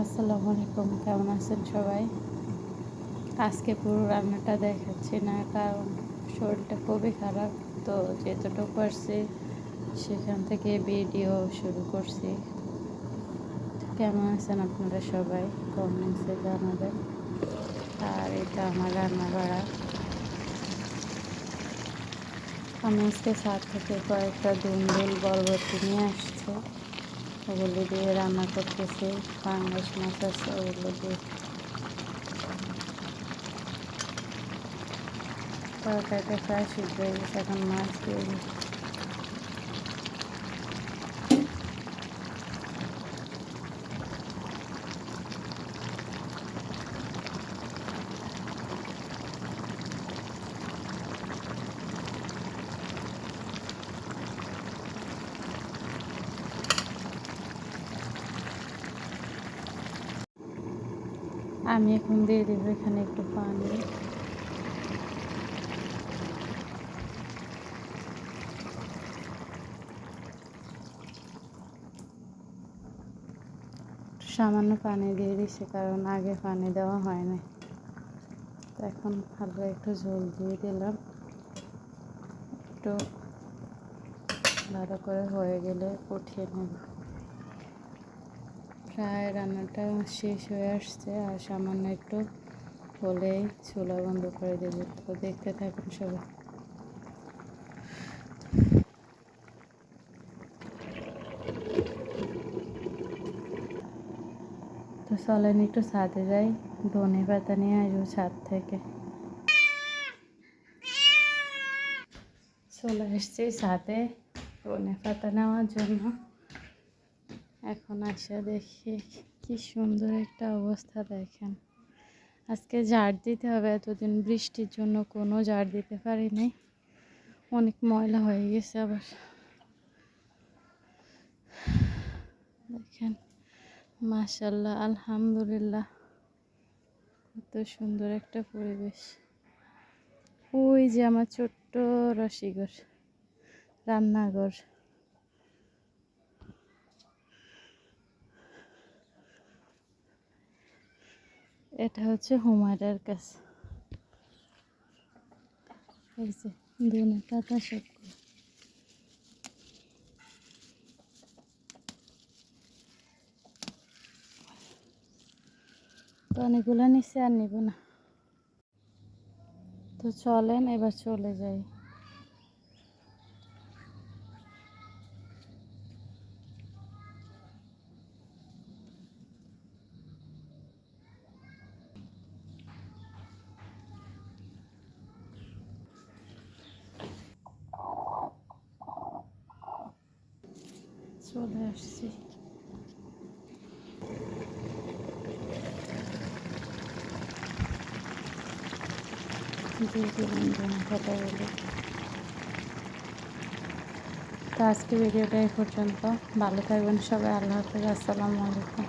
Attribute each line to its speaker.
Speaker 1: আসসালামু আলাইকুম, কেমন আছেন সবাই? আজকে পুরো রান্নাটা দেখাচ্ছি না, কারণ শরীরটা খুবই খারাপ। তো যেতটুকু পারছি সেখান থেকে ভিডিও শুরু করছি। কেমন আছেন আপনারা সবাই কমেন্টসে জানাবেন। আর এটা আমার রান্না বাড়া। আমি আজকে ছাদ থেকে কয়েকটা দুন্দুল বরবটি নিয়ে আসছে, ওগুলো দিয়ে রান্না করতেছি। পাঙ্গাস মাছ আছে, ওগুলো দিয়ে তরকারিটা প্রায় সিদ্ধ হয়ে গেছে, এখন মাছ দিয়ে দিই। আমি এখন দিয়ে দেবো এখানে একটু পানি। সামান্য পানি দিয়ে দিচ্ছি, কারণ আগে পানি দেওয়া হয় না। তো এখন হালকা একটু ঝোল দিয়ে দিলাম। একটু ভালো করে হয়ে গেলে উঠিয়ে নেব। প্রায় রান্নাটা শেষ হয়ে আসছে, আর সামান্য একটু হলেই চুলা বন্ধ করে দেব। তো দেখতে থাকুন সবাই। তো চলেন একটু ছাদে যাই, ধনে পাতা নিয়ে আসবো ছাদ থেকে। চলে এসছি ছাদে ধনে পাতা নেওয়ার জন্য। এখন আসে দেখি কি সুন্দর একটা অবস্থা, দেখেন। আজকে ঝাড় দিতে হবে, এতদিন বৃষ্টির জন্য কোনো ঝাড় দিতে পারিনি, অনেক ময়লা হয়ে গেছে। আবার দেখেন, মাশাআল্লাহ, আলহামদুলিল্লাহ, কত সুন্দর একটা পরিবেশ। ওই যে আমার ছোট্ট রসিঘর, রান্নাঘর। এটা হচ্ছে হুমায়রার কাছ। এই যে ধনে পাতা সব তো অনেকগুলো নিচে আর নিব না। তো চলেন এবার চলে যাই। চলে আসছি। দিয়ে দিলাম ধনে পাতাগুলো। তো আজকে ভিডিওটা এই পর্যন্ত। ভালো থাকবেন সবাই। আল্লাহ হাফেজ। আসসালামু আলাইকুম।